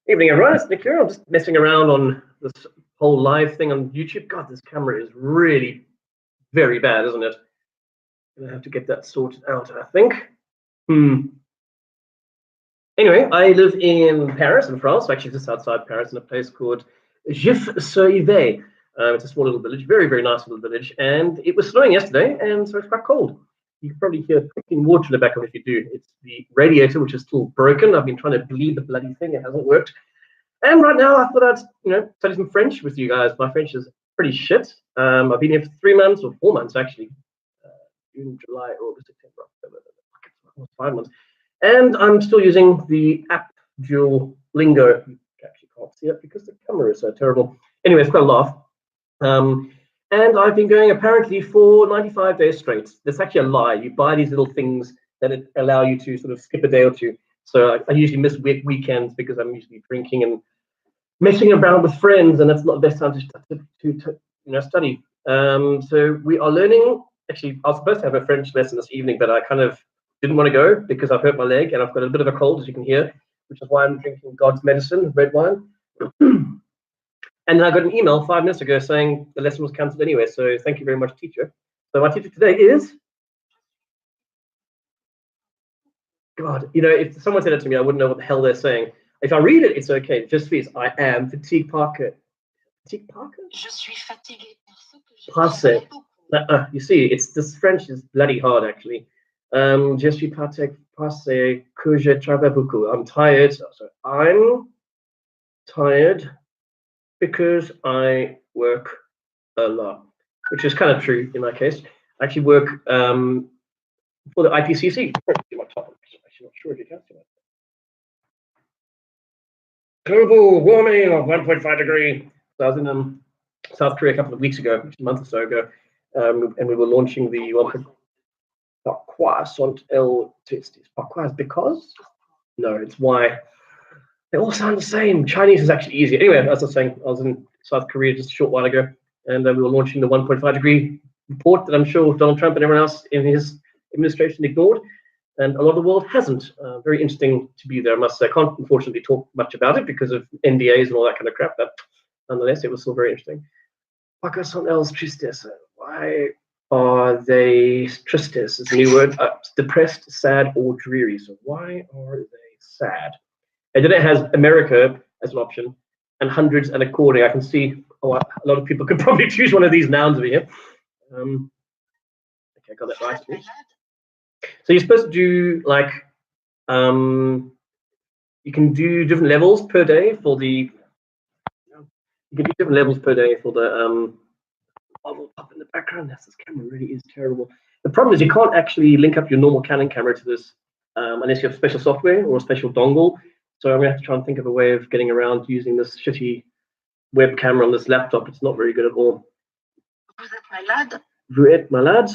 Evening, everyone. It's Nick here. I'm just messing around on this whole live thing on YouTube. God, this camera is really very bad, isn't it? I'm gonna have to get that sorted out, I think. Anyway, I live in Paris, in France, actually just outside Paris, in a place called Gif-sur-Yvette. It's a small little village, very, very nice little village, and it was snowing yesterday, and so it's quite cold. You can probably hear trickling water in the background if you do. It's the radiator, which is still broken. I've been trying to bleed the bloody thing. It hasn't worked. And right now, I thought I'd, study some French with you guys. My French is pretty shit. I've been here for 3 months, or 4 months, actually. June, July, August, September, October, almost 5 months. And I'm still using the app Duolingo. You actually can't see it because the camera is so terrible. Anyway, it's quite a laugh. And I've been going apparently for 95 days straight. That's actually a lie. You buy these little things that allow you to sort of skip a day or two. So I usually miss weekends because I'm usually drinking and messing around with friends, and that's not the best time to study. So we are learning. Actually, I was supposed to have a French lesson this evening, but I kind of didn't want to go because I've hurt my leg and I've got a bit of a cold, as you can hear, which is why I'm drinking God's medicine, red wine. And then I got an email 5 minutes ago saying the lesson was cancelled anyway. So thank you very much, teacher. So my teacher today is, God, if someone said it to me, I wouldn't know what the hell they're saying. If I read it, it's okay. Just please, I am Fatigue Parker. Fatigue Parker? Je suis fatigué Passé. You see, this French is bloody hard, actually. Je suis passé que je travaille beaucoup. I'm tired. So I'm tired because I work a lot, which is kind of true in my case. I actually work for the IPCC. I'm actually not sure if you can see that. Global warming of 1.5 degree. So I was in South Korea a couple of weeks ago, a month or so ago, and we were launching the Pourquoi sont-elles tristes? Pourquoi is because? No, it's why. They all sound the same. Chinese is actually easier. Anyway, as I was saying, I was in South Korea just a short while ago, and we were launching the 1.5 degree report that I'm sure Donald Trump and everyone else in his administration ignored, and a lot of the world hasn't. Very interesting to be there, I must say. I can't unfortunately talk much about it because of NDAs and all that kind of crap, but nonetheless, it was still very interesting. Pourquoi sont-elles tristes? Why are they tristes? Is a new word. Depressed, sad, or dreary. So why are they sad? And then it has America as an option, and hundreds and according. I can see a lot of people could probably choose one of these nouns over here. Okay, I got that right. So you're supposed to do like, you can do different levels per day for the. You can do different levels per day for the. Up in the background. This camera really is terrible. The problem is you can't actually link up your normal Canon camera to this unless you have special software or a special dongle. So I'm gonna have to try and think of a way of getting around using this shitty web camera on this laptop. It's not very good at all. Vous êtes malade? Vous êtes malade?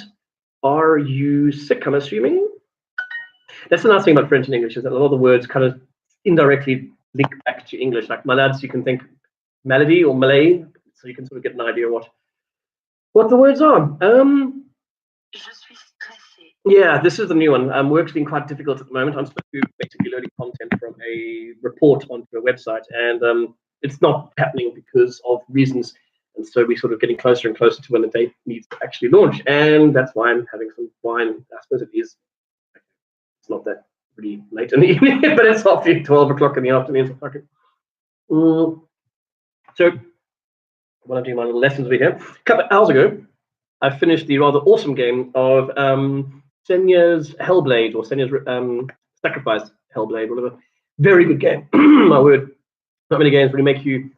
Are you sick, I'm assuming? That's the nice thing about French and English, is that a lot of the words kind of indirectly link back to English. Like malades, you can think malady or malay, so you can sort of get an idea what the words are. Je suis stressé. Yeah, this is the new one. Work's been quite difficult at the moment. I'm supposed to be basically learning content from a report onto a website, and it's not happening because of reasons. And so we're sort of getting closer and closer to when the date needs to actually launch, and that's why I'm having some wine. I suppose it is. It's not that really late in the evening, but it's after 12 o'clock in the afternoon. So when I'm doing my little lessons over here, a couple of hours ago, I finished the rather awesome game of Senya's Hellblade, or Senya's Sacrifice Hellblade, whatever. Very good game. My word. Not many games really make you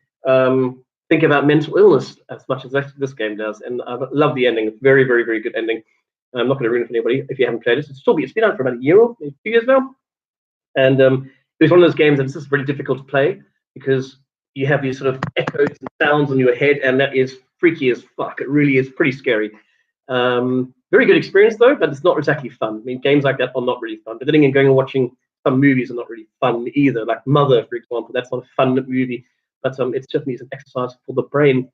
think about mental illness as much as this game does, and I love the ending. It's very, very, very good ending. I'm not going to ruin it for anybody if you haven't played it. It's been out for about a year or 2 years now, and it was one of those games that's just really difficult to play because you have these sort of echoes and sounds in your head, and that is freaky as fuck. It really is pretty scary. Very good experience though, but it's not exactly fun. I mean, games like that are not really fun. But then again, going and watching some movies are not really fun either. Like Mother, for example, that's not a fun movie, but it's certainly an exercise for the brain.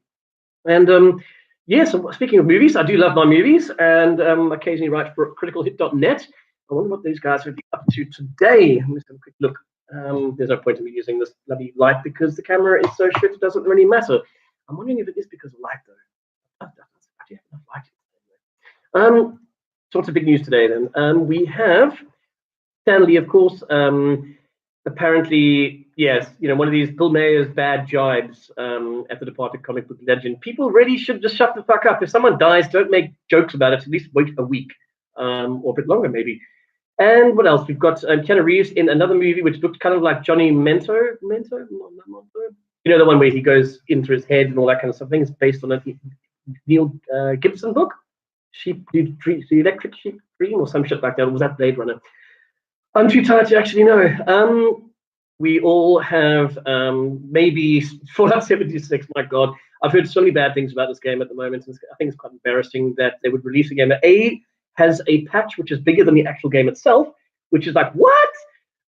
And yeah, so speaking of movies, I do love my movies, and occasionally write for criticalhit.net. I wonder what these guys would be up to today. Let's have a quick look. There's no point in me using this bloody light because the camera is so shit it doesn't really matter. I'm wondering if it is because of light though. I do have enough light. So what's the big news today then? We have Stanley, of course. Apparently, yes, one of these Bill Mayer's bad jibes at the departed comic book legend. People really should just shut the fuck up. If someone dies, don't make jokes about it. At least wait a week or a bit longer, maybe. And what else? We've got Keanu Reeves in another movie which looked kind of like Johnny Mento. The one where he goes into his head and all that kind of stuff. I think it's based on a Neil Gibson book, the Electric Sheep Dream or some shit like that. Or was that Blade Runner? I'm too tired to actually know. We all have maybe Fallout 76. My God, I've heard so many bad things about this game at the moment. I think it's quite embarrassing that they would release a game that has a patch which is bigger than the actual game itself, which is like, what?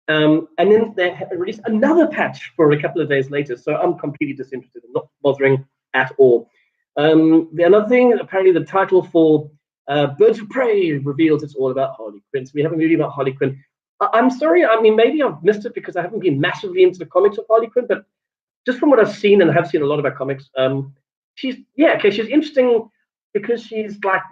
And then they released another patch for a couple of days later. So I'm completely disinterested. I'm not bothering at all. Another thing, apparently the title for Birds of Prey reveals it's all about Harley Quinn. So we have a movie about Harley Quinn. I'm sorry, I mean, maybe I've missed it because I haven't been massively into the comics of Harley Quinn, but just from what I've seen, and I have seen a lot of her comics, she's interesting because she's like,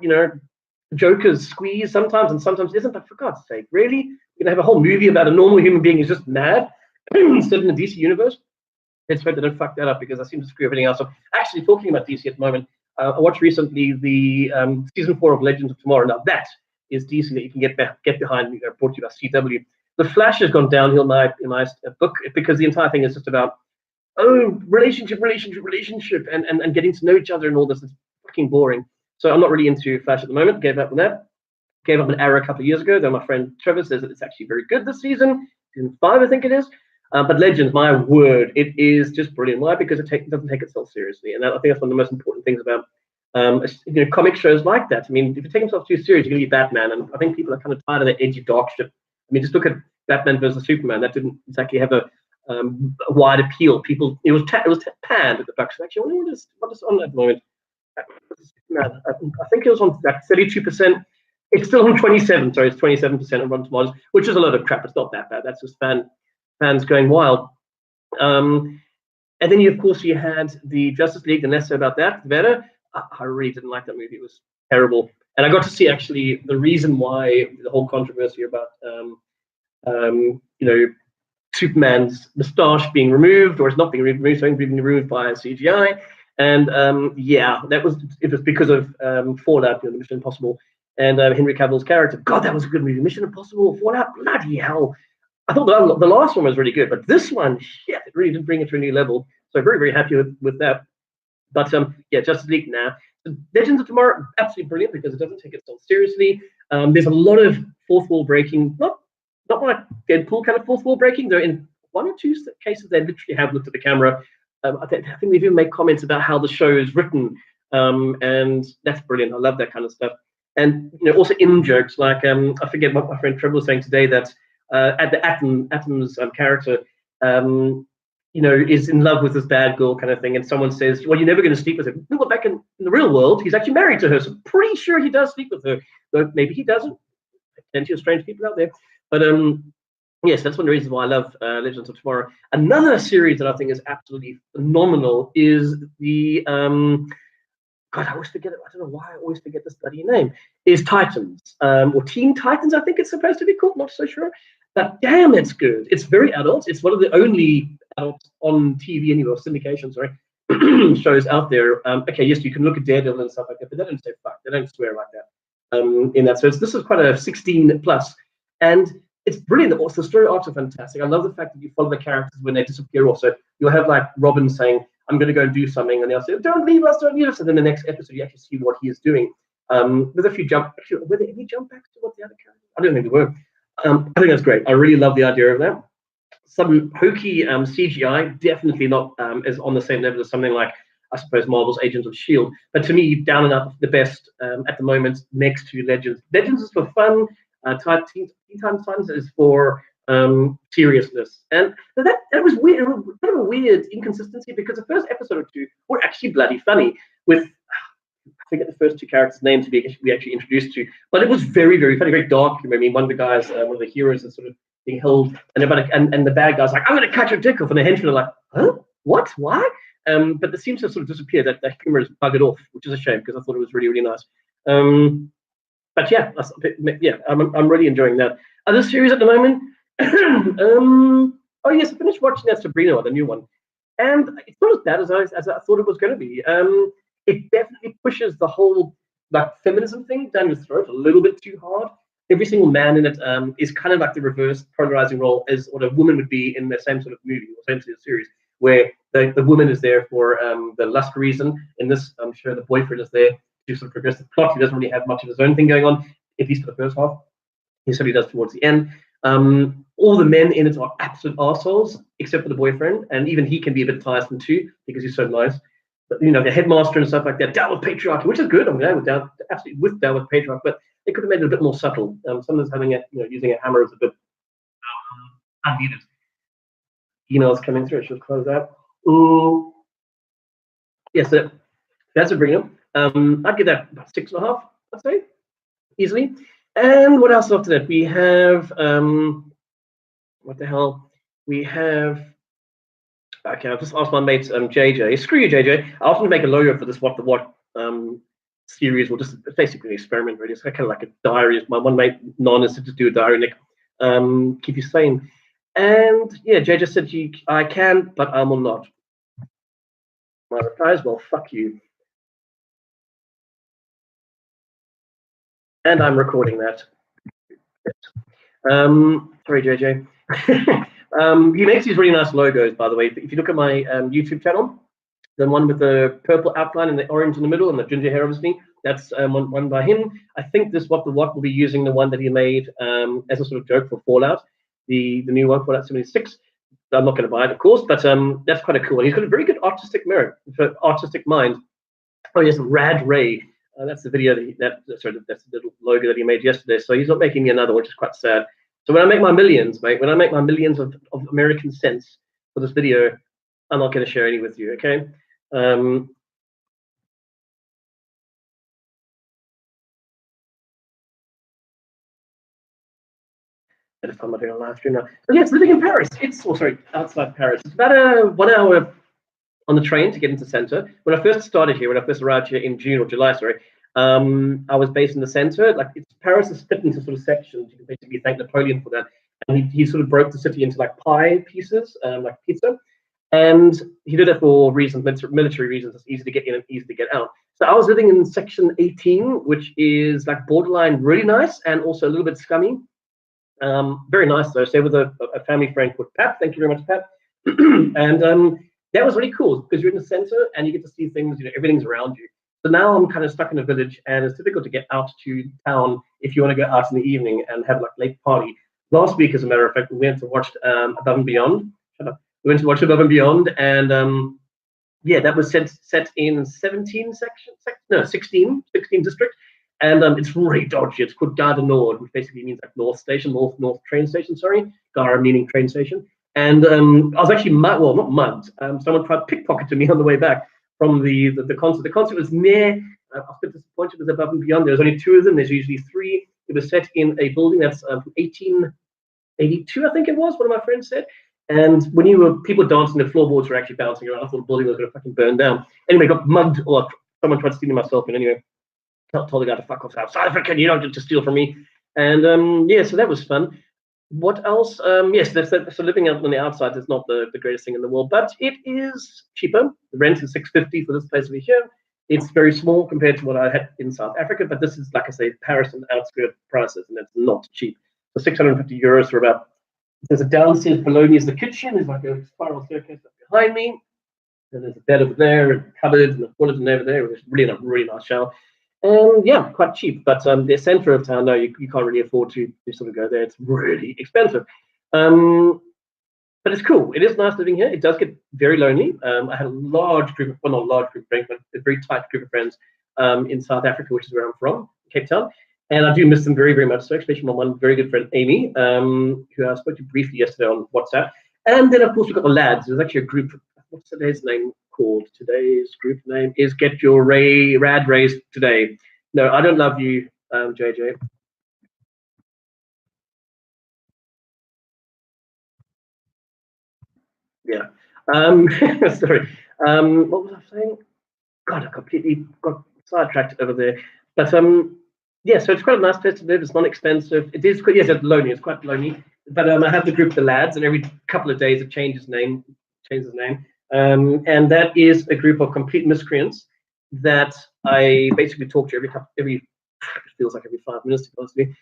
Joker's squeeze sometimes and sometimes isn't, but for God's sake, really? We're going to have a whole movie about a normal human being who's just mad instead in the DC universe? Let's hope they don't fuck that up because I seem to screw everything else up. Actually, talking about DC at the moment, I watched recently the season 4 of Legends of Tomorrow. Now that is DC that you can get behind, brought to you by CW. The Flash has gone downhill in my book because the entire thing is just about relationship, and getting to know each other and all this. It's fucking boring. So I'm not really into Flash at the moment. Gave up on that. Gave up on Arrow a couple of years ago. Though my friend Trevor says that it's actually very good this season. Season 5, I think it is. But Legends, my word, it is just brilliant. Why? Because it doesn't take itself seriously, and I think that's one of the most important things about comic shows like that. I mean, if you take yourself too serious, you're going to be Batman, and I think people are kind of tired of that edgy, dark shit. I mean, just look at Batman versus Superman. That didn't exactly have a wide appeal. It was panned at the box. Actually, what is on at the moment? I think it was on like 32%. It's still on 27. Sorry, it's 27% on Rotten Tomatoes, which is a lot of crap. It's not that bad. That's just fans going wild. And then of course you had the Justice League, and less so about that, the better. I really didn't like that movie. It was terrible. And I got to see actually the reason why the whole controversy about Superman's moustache being removed, or it's not being removed, something being removed by CGI. And it was because of Fallout, Mission Impossible, and Henry Cavill's character. God, that was a good movie. Mission Impossible, Fallout, bloody hell. I thought the last one was really good, but this one, shit, it really did bring it to a new level. So very, very happy with that. But Justice League now. Legends of Tomorrow, absolutely brilliant because it doesn't take itself seriously. There's a lot of fourth wall breaking, not like Deadpool kind of fourth wall breaking. Though in one or two cases they literally have looked at the camera. I think they've even made comments about how the show is written, and that's brilliant. I love that kind of stuff. And also in jokes like I forget what my friend Trevor was saying today, that at the Atom's character, is in love with this bad girl kind of thing, and someone says, "Well, you're never going to sleep with him." No, back in the real world, he's actually married to her, so pretty sure he does sleep with her. Though maybe he doesn't. Plenty of strange people out there, but yes, that's one of the reasons why I love Legends of Tomorrow. Another series that I think is absolutely phenomenal is the God, I always forget it. I don't know why I always forget this bloody name. Is Titans or Teen Titans? I think it's supposed to be called. Not so sure, but damn, it's good. It's very adult. It's one of the only adults on TV anyway, or syndication, sorry, shows out there. Okay, yes, you can look at Daredevil and stuff like that, but they don't say fuck. They don't swear like that in that. So this is quite a 16 plus, and it's brilliant. Also, the story arcs are fantastic. I love the fact that you follow the characters when they disappear. Also, you'll have like Robin saying, "I'm going to go and do something," and they'll say, "Don't leave us, don't leave us." And then the next episode, you actually see what he is doing. With a few were there any jump backs to what the other characters? I don't think there were. I think that's great. I really love the idea of that. Some hokey CGI, definitely not as on the same level as something like, I suppose, Marvel's Agents of S.H.I.E.L.D. But to me, down and up, the best at the moment next to Legends. Legends is for fun. Teen Titans is for seriousness. And that was weird. It was kind of a weird inconsistency because the first episode or two were actually bloody funny with, I forget the first two characters' names we actually introduced to, but it was very, very funny, very dark. I mean, one of the guys, one of the heroes is sort of being held, and the bad guy's like, I'm going to cut your dick off, and the henchmen are like, huh? What? Why? But it seems to sort of disappear. That humor is buggered off, which is a shame because I thought it was really, really nice. But yeah, I'm really enjoying that. Other series at the moment. Oh yes, I finished watching that Sabrina, the new one, and it's not as bad as I thought it was going to be. It definitely pushes the whole like feminism thing down your throat a little bit too hard. Every single man in it is kind of like the reverse polarizing role as what a woman would be in the same sort of movie or same sort of series, where the woman is there for the lust reason. In this, I'm sure the boyfriend is there to sort of progress the plot. He doesn't really have much of his own thing going on, at least for the first half. He certainly does towards the end. All the men in it are absolute assholes, except for the boyfriend, and even he can be a bit tiresome too because he's so nice. But you know, the headmaster and stuff like that, down with patriarchy, which is good. I'm glad with down, absolutely with down with patriarchy, but they could have made it a bit more subtle. Someone's having using a hammer is a bit unneeded. Emails coming through. I should close that. Yes, that's a bring up. I'd give that about 6.5. I'd say easily. And what else after that? We have what the hell? We have. Okay, I've just asked my mate JJ. Screw you, JJ. I often make a logo for this What the What series, or just basically an experiment. Really, it's kind of like a diary. My one mate Non is to do a diary, Nick. Keep you sane. And yeah, JJ said I can, but I will not. My reply is, well, fuck you. And I'm recording that. Sorry, JJ. He makes these really nice logos, by the way. If you look at my YouTube channel, the one with the purple outline and the orange in the middle and the ginger hair, obviously, that's one by him. I think this What the What will be using the one that he made as a sort of joke for Fallout, the new one, Fallout 76. I'm not going to buy it, of course, but that's quite a cool one. He's got a very good artistic merit, artistic mind. Oh yes, Reay. That's the video that's the little logo that he made yesterday. So he's not making me another, which is quite sad. So when I make my millions, mate, when I make my millions of American cents for this video, I'm not going to share any with you, okay? If I'm not doing a live stream now. But yeah, it's living in Paris. Outside Paris. It's about a 1 hour on the train to get into center. When I first started here, when I first arrived here in June or July, I was based in the center. Like Paris is split into sort of sections. You can basically thank Napoleon for that. And he sort of broke the city into like pie pieces, like pizza. And he did it for reasons, military reasons. It's easy to get in and easy to get out. So I was living in section 18, which is like borderline really nice and also a little bit scummy. Very nice though. Stay with a family friend called Pat. Thank you very much, Pat. And that was really cool because you're in the center and you get to see things. Everything's around you. So now I'm kind of stuck in a village, and it's difficult to get out to town if you want to go out in the evening and have like late party. Last week, as a matter of fact, we went to watch Above and Beyond. Shut up. We went to watch Above and Beyond, and yeah, that was set in 16 district, and it's really dodgy. It's called Gare du Nord, which basically means like North Station, North train station. Sorry, Gare meaning train station. And I was actually not mugged. Someone tried to pickpocket me on the way back from the concert. The concert was near. I was a bit disappointed with Above and Beyond. There was only 2 of them. There's usually 3. It was set in a building that's from 1882, I think it was. One of my friends said. And when people dancing, the floorboards were actually bouncing around. I thought the building was going to fucking burn down. Anyway, got mugged, or someone tried stealing myself. And anyway, told the guy to fuck off. South African, you don't get to steal from me. And yeah, so that was fun. What else? Yes, so living out on the outside is not the greatest thing in the world, but it is cheaper. The rent is $650 for this place over here. It's very small compared to what I had in South Africa, but this is, like I say, Paris and outskirt prices, and it's not cheap. So 650 euros for about. There's a downstairs below me is the kitchen. There's like a spiral staircase behind me. And there's a bed over there, and cupboards, and a toilet over there. It's really nice shower. And yeah, quite cheap. But the center of town, no, you can't really afford to sort of go there. It's really expensive. But it's cool. It is nice living here. It does get very lonely. I had a large group, well, not a large group of friends, but a very tight group of friends in South Africa, which is where I'm from, Cape Town. And I do miss them very, very much so, especially my one very good friend, Amy, who I spoke to briefly yesterday on WhatsApp. And then, of course, we've got the lads. There's actually a group. What's today's name called? Today's group name is Get Your Rad Raised Today. No, I don't love you, JJ. Yeah. Sorry. What was I saying? God, I completely got sidetracked over there. But yeah, so it's quite a nice place to live. It's not expensive. It is quite, yes, it's lonely. It's quite lonely. But I have the group the lads, and every couple of days it changes name. And that is a group of complete miscreants that I basically talk to every it feels like every 5 minutes, to be honest with you.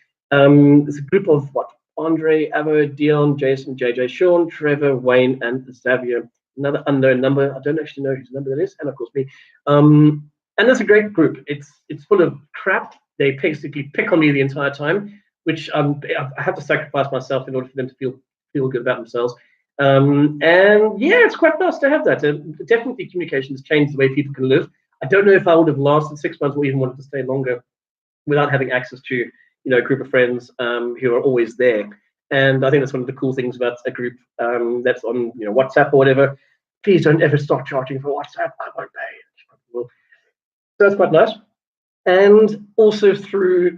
It's a group of what? Andre, Avo, Dion, Jason, JJ, Sean, Trevor, Wayne, and Xavier. Another unknown number. I don't actually know whose number that is, and of course me. And that's a great group. It's full of crap. They basically pick on me the entire time, which I have to sacrifice myself in order for them to feel good about themselves. And yeah, it's quite nice to have that. Definitely, communication has changed the way people can live. I don't know if I would have lasted 6 months or even wanted to stay longer without having access to a group of friends who are always there. And I think that's one of the cool things about a group that's on WhatsApp or whatever. Please don't ever start charging for WhatsApp. I won't pay. So that's quite nice. And also through,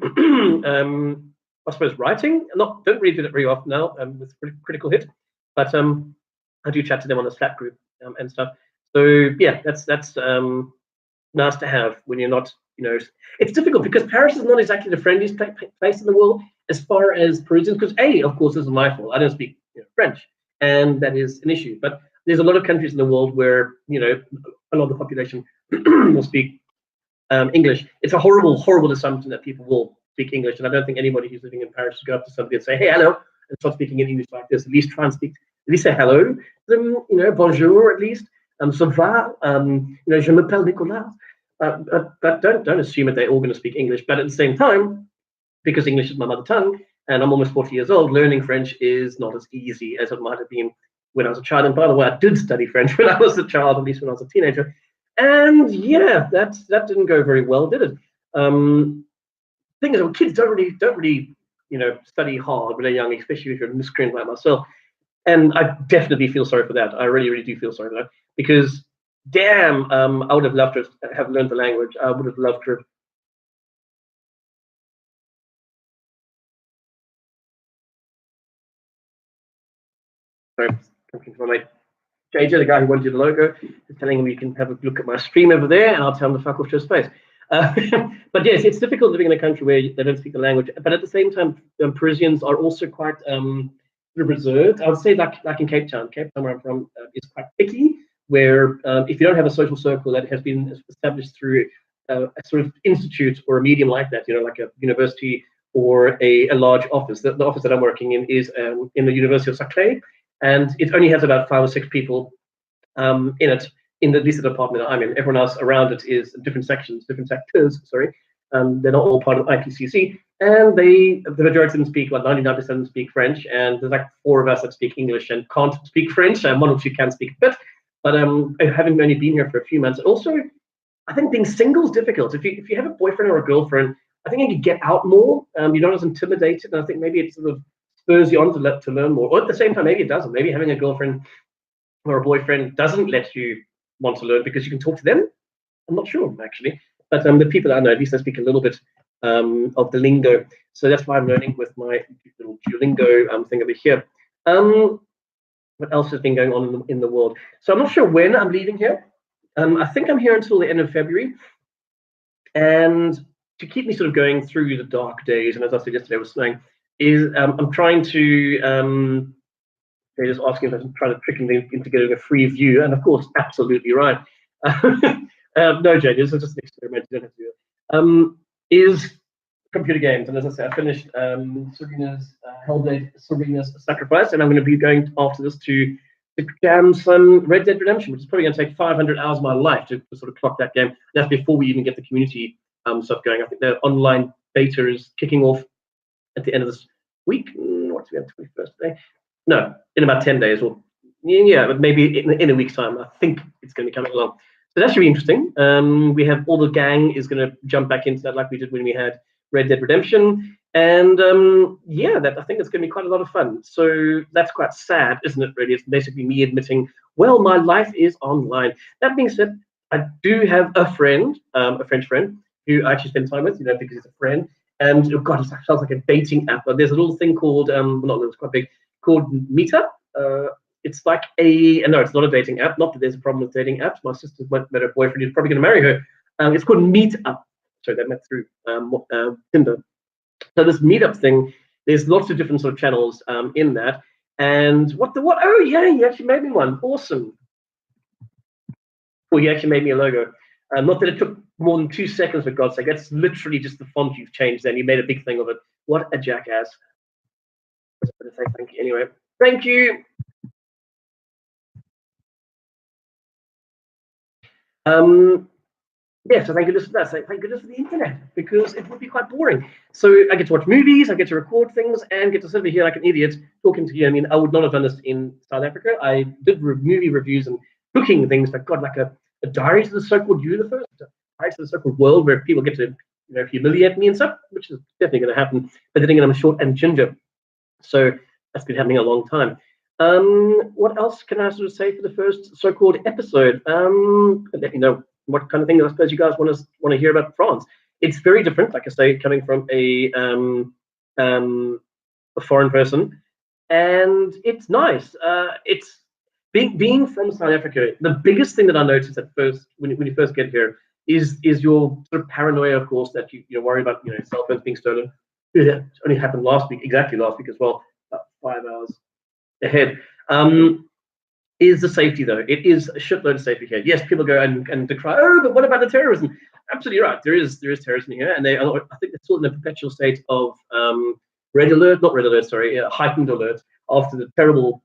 I suppose, writing. Don't really do that very often now with Critical Hit, but I do chat to them on the Slack group and stuff. So yeah, that's nice to have when you're not, it's difficult because Paris is not exactly the friendliest place in the world as far as Parisians, because of course, this is my fault. I don't speak French, and that is an issue. But there's a lot of countries in the world where, a lot of the population will speak English. It's a horrible, horrible assumption that people will speak English, and I don't think anybody who's living in Paris should go up to somebody and say, "Hey, hello," and start speaking in English like this. At least try and speak. At least say hello. Bonjour at least. Ça va? Je m'appelle Nicolas. But don't assume that they're all going to speak English. But at the same time, because English is my mother tongue, and I'm almost 40 years old, learning French is not as easy as it might have been when I was a child. And by the way, I did study French when I was a child, at least when I was a teenager. And yeah, that didn't go very well, did it? Thing is, kids don't really study hard when they're young, especially if you're a miscreant like myself. And I definitely feel sorry for that. I really, really do feel sorry for that, because damn, I would have loved to have learned the language. I would have loved to. Sorry, something from my mate JJ, the guy who wanted the logo, is telling him you can have a look at my stream over there, and I'll tell him to fuck off to his face. But yes, it's difficult living in a country where they don't speak the language. But at the same time, Parisians are also quite reserved. I would say, like in Cape Town, where I'm from, is quite picky. Where if you don't have a social circle that has been established through a sort of institute or a medium like that, like a university or a large office. The office that I'm working in is in the University of Saclay, and it only has about 5 or 6 people in it, in the visa department that I'm in. Everyone else around it is different sectors, sorry. They're not all part of IPCC, and the majority of them speak, 99% of them speak French, and there's like 4 of us that speak English and can't speak French, and 1 or 2 can speak a bit. But having only been here for a few months, also, I think being single is difficult. If you have a boyfriend or a girlfriend, I think you can get out more. You're not as intimidated, and I think maybe it sort of spurs you on to learn more. Or at the same time, maybe it doesn't. Maybe having a girlfriend or a boyfriend doesn't let you want to learn because you can talk to them. I'm not sure, actually. But the people that I know, at least I speak a little bit of the lingo. So that's why I'm learning with my little Duolingo thing over here. What else has been going on in the world? So I'm not sure when I'm leaving here. I think I'm here until the end of February. And to keep me sort of going through the dark days, and as I said yesterday, I was saying, is I'm trying to, they're just asking if I'm trying to trick them into getting a free view. And of course, absolutely right. No, Jay, this is just an experiment. You don't have to do it. Is computer games. And as I said, I finished Serena's Serena's Sacrifice, and I'm going to be going after this to jam some Red Dead Redemption, which is probably going to take 500 hours of my life to sort of clock that game. That's before we even get the community stuff going. I think the online beta is kicking off at the end of this week. What's the 21st day? No, in about 10 days, or yeah, but maybe in a week's time. I think it's going to be coming along. So that should be interesting. We have all the gang is going to jump back into that like we did when we had Red Dead Redemption. And yeah, I think it's going to be quite a lot of fun. So that's quite sad, isn't it, really? It's basically me admitting, well, my life is online. That being said, I do have a friend, a French friend, who I actually spend time with, because he's a friend. And oh God, it sounds like a dating app. But there's a little thing called, not little, it's quite big, called Meetup. It's like a no, it's not a dating app. Not that there's a problem with dating apps. My sister met her boyfriend who's probably going to marry her. It's called Meetup. So they met through Tinder. So this Meetup thing, there's lots of different sort of channels in that. And what the what? Oh yeah, you actually made me one. Awesome. Well, you actually made me a logo. Not that it took more than 2 seconds, for God's sake. That's literally just the font you've changed. Then you made a big thing of it. What a jackass! I was going to say thank you anyway. Thank you. Yeah, so thank goodness for that. So thank goodness for the internet, because it would be quite boring. So I get to watch movies, I get to record things, and get to sit over here like an idiot talking to you. I mean, I would not have done this in South Africa. I did movie reviews and cooking things, but God, like a diary to the so-called universe, a diary to the so-called world where people get to humiliate me and stuff, which is definitely going to happen. But then again, I'm short and ginger, so that's been happening a long time. What else can I sort of say for the first so-called episode? Let me know what kind of things I suppose you guys want to hear about France. It's very different, like I say, coming from a foreign person, and it's nice. It's being from South Africa. The biggest thing that I noticed at first when you first get here is your sort of paranoia, of course, that you worry about cell phones being stolen. That only happened last week, exactly last week as well, about 5 hours ahead. Is the safety, though. It is a shitload of safety here. Yes, people go and decry, oh, but what about the terrorism? Absolutely right. There is terrorism here, and I think they're still in a perpetual state of heightened alert after the terrible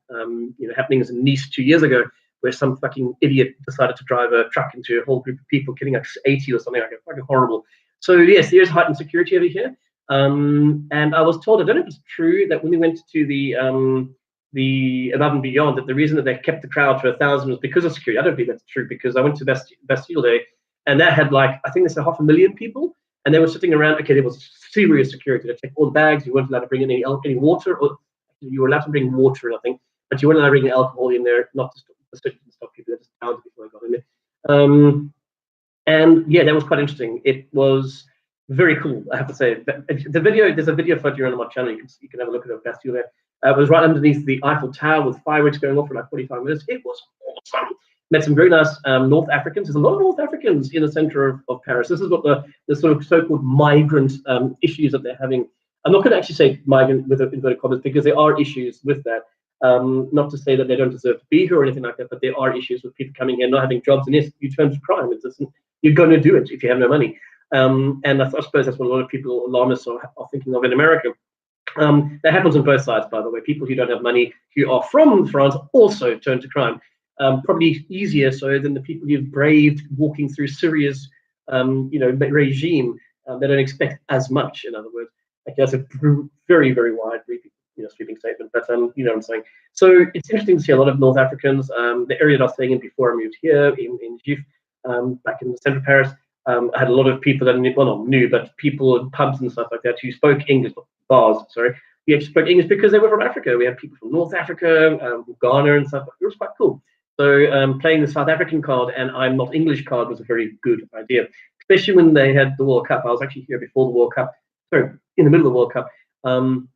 happenings in Nice 2 years ago, where some fucking idiot decided to drive a truck into a whole group of people, killing like 80 or something like that. Fucking horrible. So yes, there is heightened security over here. And I was told, I don't know if it's true, that when we went to the Above and Beyond, that the reason that they kept the crowd for 1,000 was because of security. I don't think that's true, because I went to Bastille Day, and that had I think they said 500,000 people, and they were sitting around. Okay, there was serious security. They checked all the bags. You weren't allowed to bring in any water, or you were allowed to bring water, I think, but you weren't allowed to bring alcohol in there, not to stop people. They just found it before they got in there. And yeah, that was quite interesting. It was very cool, I have to say. There's a video floating around on my channel. You can have a look at it. Bastille Day. It was right underneath the Eiffel Tower with fireworks going off for like 45 minutes. It was awesome. Met some very nice North Africans. There's a lot of North Africans in the center of Paris. This is what the sort of so-called migrant issues that they're having. I'm not going to actually say migrant with inverted commas, because there are issues with that. Not to say that they don't deserve to be here or anything like that, but there are issues with people coming here not having jobs, and yes, you turn to crime. You're going to do it if you have no money. And I suppose that's what a lot of people, alarmists, are thinking of in America. That happens on both sides, by the way. People who don't have money, who are from France, also turn to crime. Probably easier so than the people who've braved walking through Syria's, regime. They don't expect as much. In other words, that's a very, very wide, sweeping statement. But you know what I'm saying. So it's interesting to see a lot of North Africans. The area that I was staying in before I moved here in Gif, back in the centre of Paris. I had a lot of people that not knew, but people in pubs and stuff like that who spoke English, bars, sorry. We actually spoke English because they were from Africa. We had people from North Africa, Ghana and stuff. It was quite cool. So playing the South African card and I'm not English card was a very good idea, especially when they had the World Cup. I was actually here before the World Cup, sorry, in the middle of the World Cup. And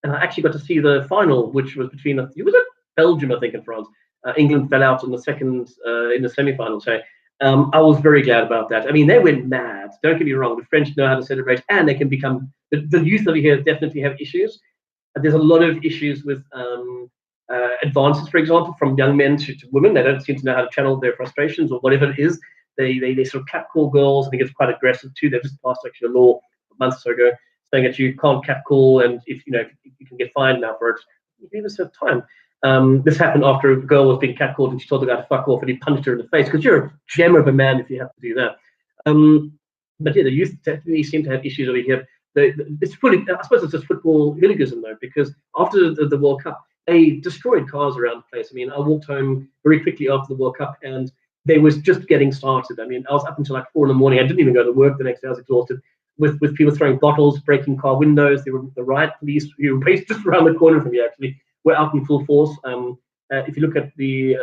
I actually got to see the final, which was between, was it Belgium, I think, and France. England fell out in the semi-final. So I was very glad about that. I mean, they went mad. Don't get me wrong. The French know how to celebrate, and they can become. The youth over here definitely have issues. There's a lot of issues with advances, for example, from young men to women. They don't seem to know how to channel their frustrations or whatever it is. They sort of catcall girls, and it gets quite aggressive too. They've just passed actually a law months or so ago saying that you can't catcall, and if you can get fined now for it. You give us time. This happened after a girl was being catcalled and she told the guy to fuck off, and he punched her in the face, because you're a gem of a man if you have to do that. But yeah, the youth definitely seem to have issues over here. It's fully, I suppose it's just football hooliganism though, because after the World Cup, they destroyed cars around the place. I mean, I walked home very quickly after the World Cup, and they was just getting started. I mean, I was up until like 4 a.m. I didn't even go to work the next day. I was exhausted. With people throwing bottles, breaking car windows. There were the riot police who were based just around the corner from me, actually. We're out in full force. If you look at the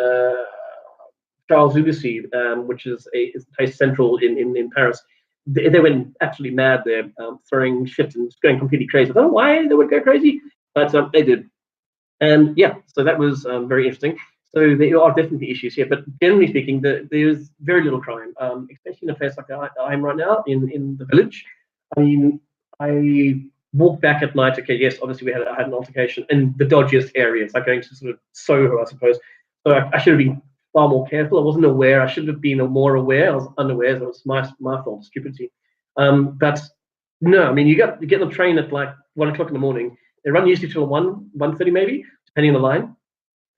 Charles Zulissi, which is a place central in Paris, they went absolutely mad there, throwing shit and just going completely crazy. I don't know why they would go crazy, but they did. And yeah, so that was very interesting. So there are definitely issues here, but generally speaking, there's very little crime, especially in a place like I'm right now in the village. I mean, I walk back at night. Okay, yes, obviously I had an altercation in the dodgiest areas, like going to sort of Soho, I suppose. So I should have been far more careful. I wasn't aware. I should have been more aware. I was unaware. That was my fault, stupidity. But no, I mean, you get on the train at like 1 o'clock in the morning. They run usually till 1:30 maybe, depending on the line,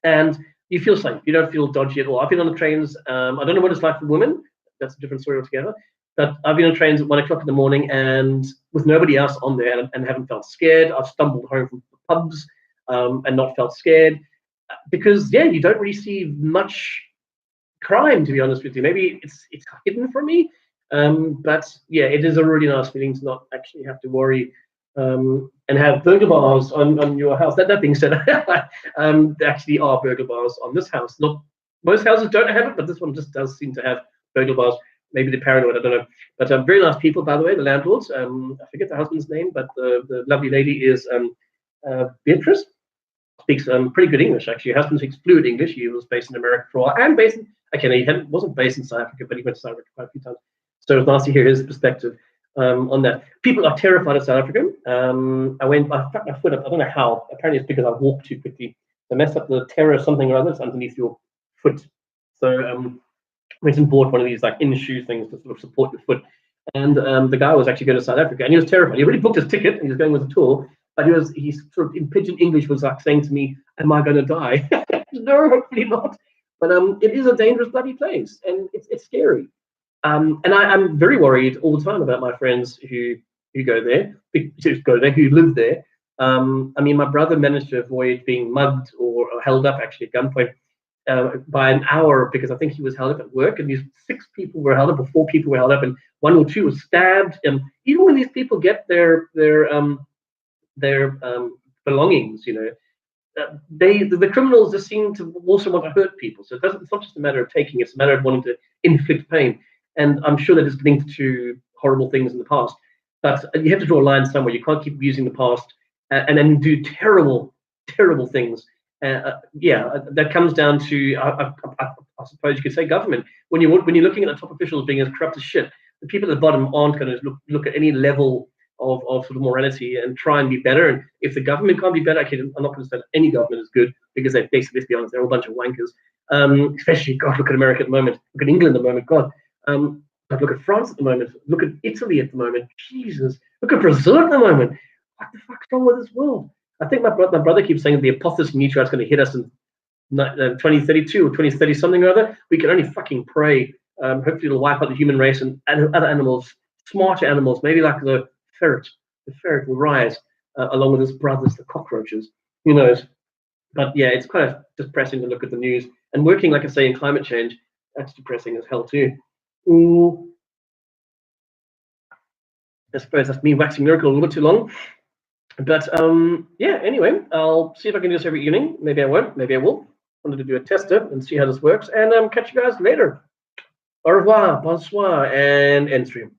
and you feel safe. You don't feel dodgy at all. I've been on the trains. I don't know what it's like for women. That's a different story altogether. But I've been on trains at 1 o'clock in the morning and with nobody else on there and haven't felt scared. I've stumbled home from pubs and not felt scared because yeah, you don't really see much crime, to be honest with you. Maybe it's hidden from me, but yeah, it is a really nice feeling to not actually have to worry and have burglar bars on your house. That being said, there actually are burglar bars on this house. Not most houses don't have it, but this one just does seem to have burglar bars. Maybe they're paranoid, I don't know. But very nice people, by the way, the landlords. I forget the husband's name, but the lovely lady is Beatrice. Speaks pretty good English, actually. Her husband speaks fluent English. He was based in America for a while and based in, okay, no, wasn't based in South Africa, but he went to South Africa quite a few times. So it was nice to hear his perspective on that. People are terrified of South Africa. I fucked my foot up. I don't know how. Apparently it's because I walked too quickly. I messed up the terror something or other. It's underneath your foot. So went and bought one of these like in-shoe things to sort of support your foot. And the guy was actually going to South Africa, and he was terrified. He already booked his ticket, and he was going with a tour. But he sort of in pidgin English was like saying to me, "Am I going to die?" No, hopefully not. But it is a dangerous bloody place, and it's scary. And I'm very worried all the time about my friends who go there, who live there. I mean, my brother managed to avoid being mugged or held up actually at gunpoint by an hour because I think he was held up at work, and these 6 people were held up, or 4 people were held up, and 1 or 2 was stabbed. And even when these people get their belongings, the criminals just seem to also want to hurt people. So it's not just a matter of taking; it's a matter of wanting to inflict pain. And I'm sure that is linked to horrible things in the past. But you have to draw a line somewhere. You can't keep using the past and then do terrible, terrible things. That comes down to, I suppose you could say, government. When you're looking at the top officials being as corrupt as shit, the people at the bottom aren't going to look at any level of sort of morality and try and be better. And if the government can't be better, okay, I'm not going to say any government is good because they basically, let's be honest, they're all a bunch of wankers. Especially, God, look at America at the moment. Look at England at the moment. God. But look at France at the moment. Look at Italy at the moment. Jesus. Look at Brazil at the moment. What the fuck's wrong with this world? I think my brother keeps saying that the apotheosis meteorite is going to hit us in 2032 or 2030 something or other. We can only fucking pray. Hopefully it'll wipe out the human race and other animals, smarter animals, maybe like the ferret. The ferret will rise along with his brothers, the cockroaches. Who knows? But yeah, it's quite depressing to look at the news. And working, like I say, in climate change, that's depressing as hell too. I suppose that's me waxing lyrical a little bit too long. But yeah, anyway, I'll see if I can do this every evening. Maybe I won't, maybe I will. Wanted to do a tester and see how this works. And catch you guys later. Au revoir, bonsoir, and end stream.